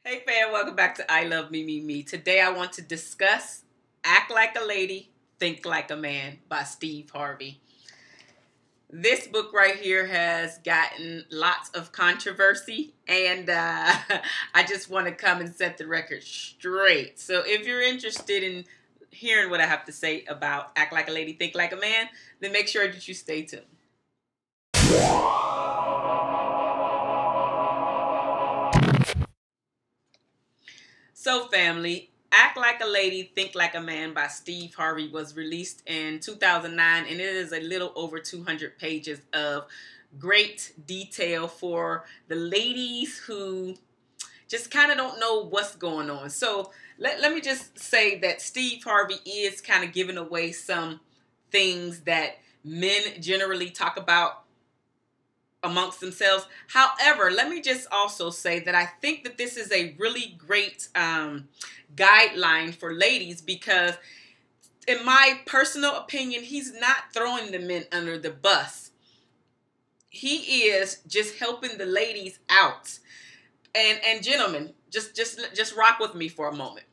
Hey fam, welcome back to I Love Me, Me, Me. Today I want to discuss Act Like a Lady, Think Like a Man by Steve Harvey. This book right here has gotten lots of controversy, and I just want to come and set the record straight. So if you're interested in hearing what I have to say about Act Like a Lady, Think Like a Man, then make sure that you stay tuned. So, family, Act Like a Lady, Think Like a Man by Steve Harvey was released in 2009, and it is a little over 200 pages of great detail for the ladies who just kind of don't know what's going on. So, let me just say that Steve Harvey is kind of giving away some things that men generally talk about amongst themselves. However, let me just also say that I think that this is a really great guideline for ladies because, in my personal opinion, he's not throwing the men under the bus. He is just helping the ladies out. And gentlemen, just rock with me for a moment.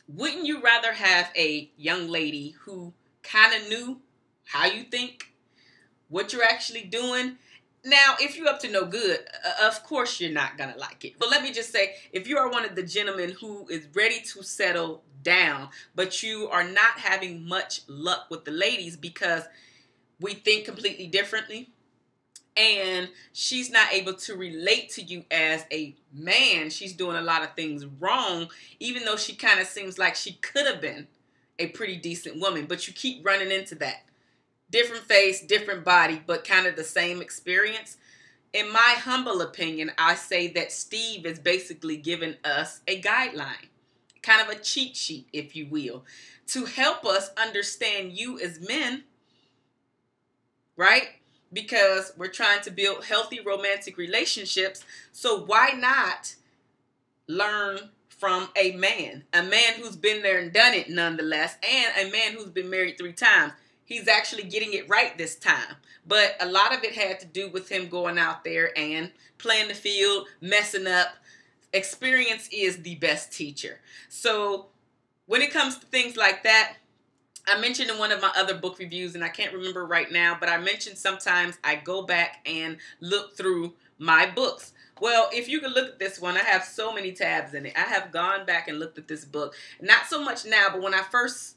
Wouldn't you rather have a young lady who kind of knew how you think, what you're actually doing? Now, if you're up to no good, of course you're not going to like it. But let me just say, if you are one of the gentlemen who is ready to settle down, but you are not having much luck with the ladies because we think completely differently, and she's not able to relate to you as a man, she's doing a lot of things wrong, even though she kind of seems like she could have been a pretty decent woman, but you keep running into that. Different face, different body, but kind of the same experience. In my humble opinion, I say that Steve is basically giving us a guideline, kind of a cheat sheet, if you will, to help us understand you as men, right? Because we're trying to build healthy romantic relationships, so why not learn from a man who's been there and done it nonetheless, and a man who's been married 3 times. He's actually getting it right this time. But a lot of it had to do with him going out there and playing the field, messing up. Experience is the best teacher. So when it comes to things like that, I mentioned in one of my other book reviews, and I can't remember right now, but I mentioned sometimes I go back and look through my books. Well, if you can look at this one, I have so many tabs in it. I have gone back and looked at this book. Not so much now, but when I first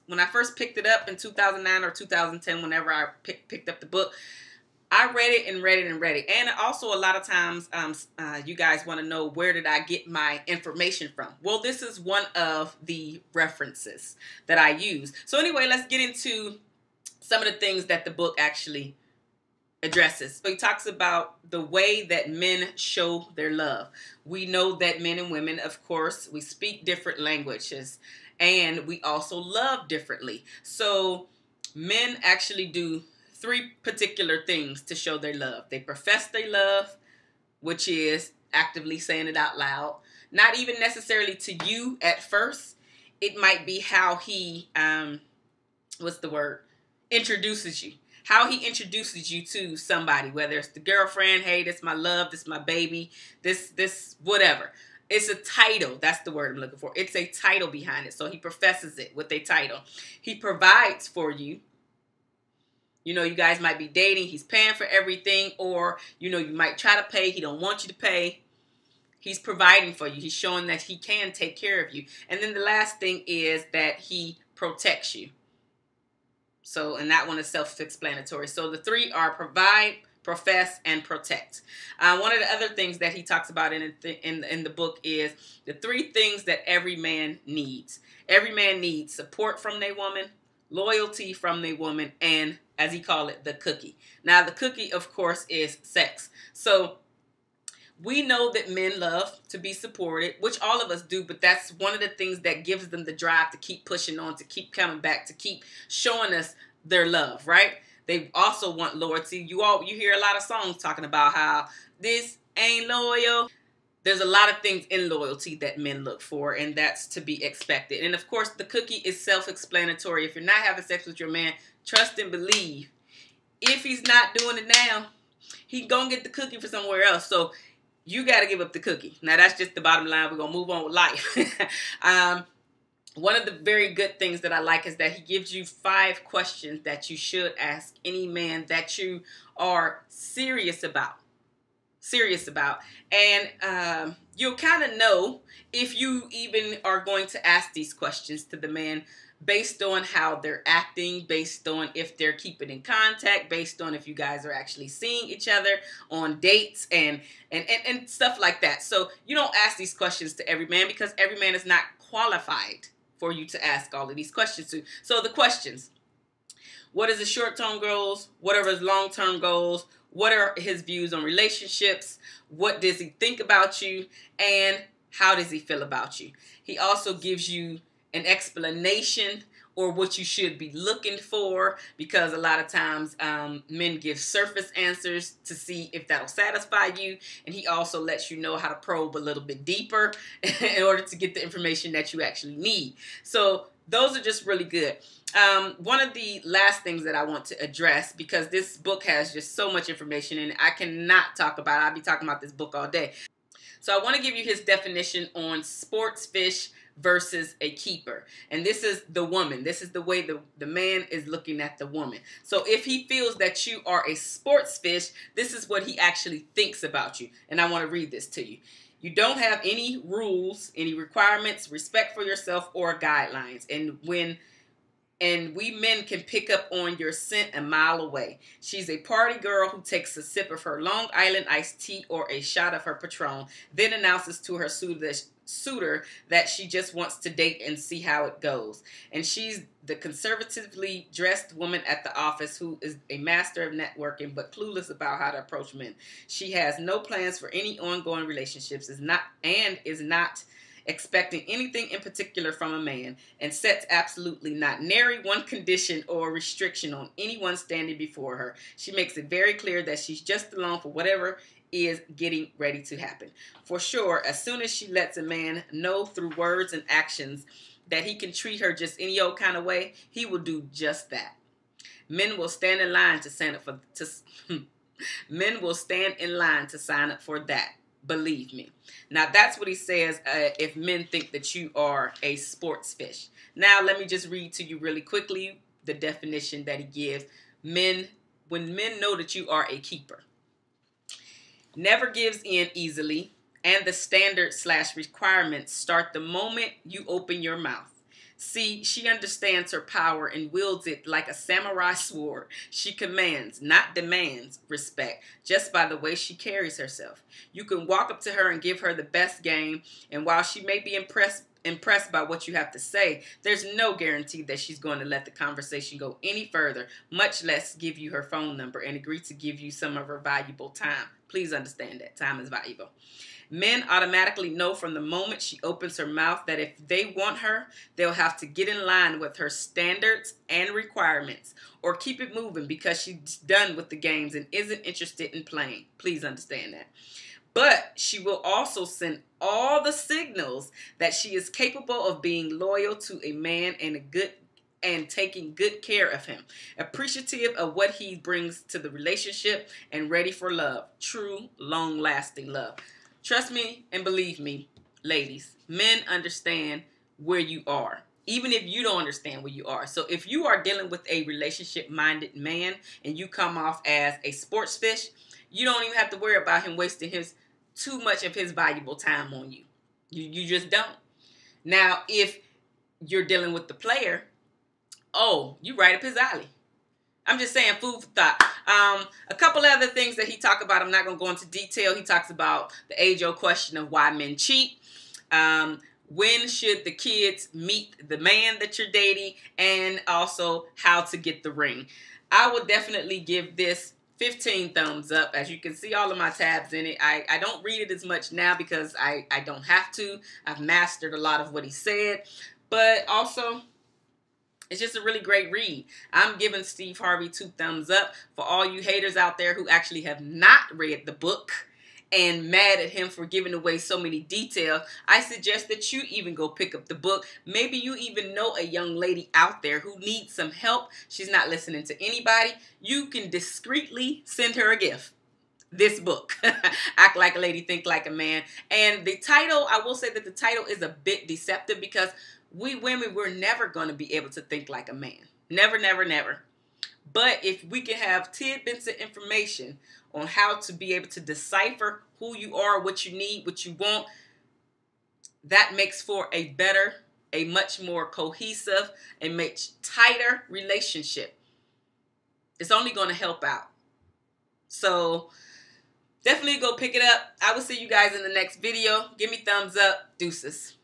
picked it up in 2009 or 2010, whenever I picked up the book, I read it and read it and read it. And also a lot of times you guys want to know, where did I get my information from? Well, this is one of the references that I use. So anyway, let's get into some of the things that the book actually addresses. So he talks about the way that men show their love. We know that men and women, of course, we speak different languages, and we also love differently. So men actually do 3 particular things to show their love. They profess their love, which is actively saying it out loud. Not even necessarily to you at first. It might be how he, introduces you. How he introduces you to somebody, whether it's the girlfriend, hey, this my love, this my baby, this whatever. It's a title. That's the word I'm looking for. It's a title behind it. So he professes it with a title. He provides for you. You know, you guys might be dating. He's paying for everything. Or, you know, you might try to pay. He don't want you to pay. He's providing for you. He's showing that he can take care of you. And then the last thing is that he protects you. So, and that one is self-explanatory. So the 3 are provide, profess, and protect. One of the other things that he talks about in the book is the 3 things that every man needs. Every man needs support from their woman, loyalty from their woman, and, as he called it, the cookie. Now, the cookie, of course, is sex. So we know that men love to be supported, which all of us do, but that's one of the things that gives them the drive to keep pushing on, to keep coming back, to keep showing us their love, right? They also want loyalty. You hear a lot of songs talking about how this ain't loyal. There's a lot of things in loyalty that men look for, and that's to be expected. And of course, the cookie is self-explanatory. If you're not having sex with your man, trust and believe. If he's not doing it now, he gonna get the cookie for somewhere else. So you got to give up the cookie. Now, that's just the bottom line. We're going to move on with life. One of the very good things that I like is that he gives you 5 questions that you should ask any man that you are serious about. And you'll kind of know if you even are going to ask these questions to the man based on how they're acting, based on if they're keeping in contact, based on if you guys are actually seeing each other on dates and stuff like that. So you don't ask these questions to every man because every man is not qualified for you to ask all of these questions to. So the questions: what is his short-term goals? What are his long-term goals? What are his views on relationships? What does he think about you? And how does he feel about you? He also gives you an explanation or what you should be looking for, because a lot of times men give surface answers to see if that'll satisfy you. And he also lets you know how to probe a little bit deeper in order to get the information that you actually need. So those are just really good. One of the last things that I want to address, because this book has just so much information and I cannot talk about it. I'll be talking about this book all day. So I want to give you his definition on sports fish versus a keeper. And this is the woman. This is the way the man is looking at the woman. So if he feels that you are a sports fish, this is what he actually thinks about you. And I want to read this to you. You don't have any rules, any requirements, respect for yourself, or guidelines. And we men can pick up on your scent a mile away. She's a party girl who takes a sip of her Long Island iced tea or a shot of her Patron, then announces to her suitor that she just wants to date and see how it goes. And she's the conservatively dressed woman at the office who is a master of networking but clueless about how to approach men. She has no plans for any ongoing relationships, is not expecting anything in particular from a man, and sets absolutely not nary one condition or restriction on anyone standing before her. She makes it very clear that she's just along for whatever is getting ready to happen. For sure, as soon as she lets a man know through words and actions that he can treat her just any old kind of way, he will do just that. Men will stand in line to sign up for men will stand in line to sign up for that. Believe me. Now, that's what he says if men think that you are a sports fish. Now, let me just read to you really quickly the definition that he gives. When men know that you are a keeper. Never gives in easily, and the standards/requirements start the moment you open your mouth. See, she understands her power and wields it like a samurai sword. She commands, not demands, respect just by the way she carries herself. You can walk up to her and give her the best game, and while she may be impressed by what you have to say, there's no guarantee that she's going to let the conversation go any further, much less give you her phone number and agree to give you some of her valuable time. Please understand that time is valuable. Men automatically know from the moment she opens her mouth that if they want her, they'll have to get in line with her standards and requirements or keep it moving because she's done with the games and isn't interested in playing. Please understand that. But she will also send all the signals that she is capable of being loyal to a man and taking good care of him, appreciative of what he brings to the relationship, and ready for love, true, long-lasting love. Trust me and believe me, ladies, men understand where you are, even if you don't understand where you are. So if you are dealing with a relationship-minded man and you come off as a sports fish, you don't even have to worry about him wasting too much of his valuable time on you. You just don't. Now, if you're dealing with the player, oh, you right up his alley. I'm just saying, food for thought. A couple other things that he talks about, I'm not going to go into detail. He talks about the age-old question of why men cheat. When should the kids meet the man that you're dating, and also how to get the ring. I would definitely give this 15 thumbs up. As you can see all of my tabs in it. I don't read it as much now because I don't have to. I've mastered a lot of what he said. But also, it's just a really great read. I'm giving Steve Harvey 2 thumbs up. For all you haters out there who actually have not read the book and mad at him for giving away so many details, I suggest that you even go pick up the book. Maybe you even know a young lady out there who needs some help. She's not listening to anybody. You can discreetly send her a gift. this book, Act Like a Lady, Think Like a Man. And the title, I will say that the title is a bit deceptive because we women, we're never going to be able to think like a man. Never, never, never. But if we can have tidbits of information on how to be able to decipher who you are, what you need, what you want, that makes for a better, a much more cohesive, a much tighter relationship. It's only going to help out. So definitely go pick it up. I will see you guys in the next video. Give me thumbs up. Deuces.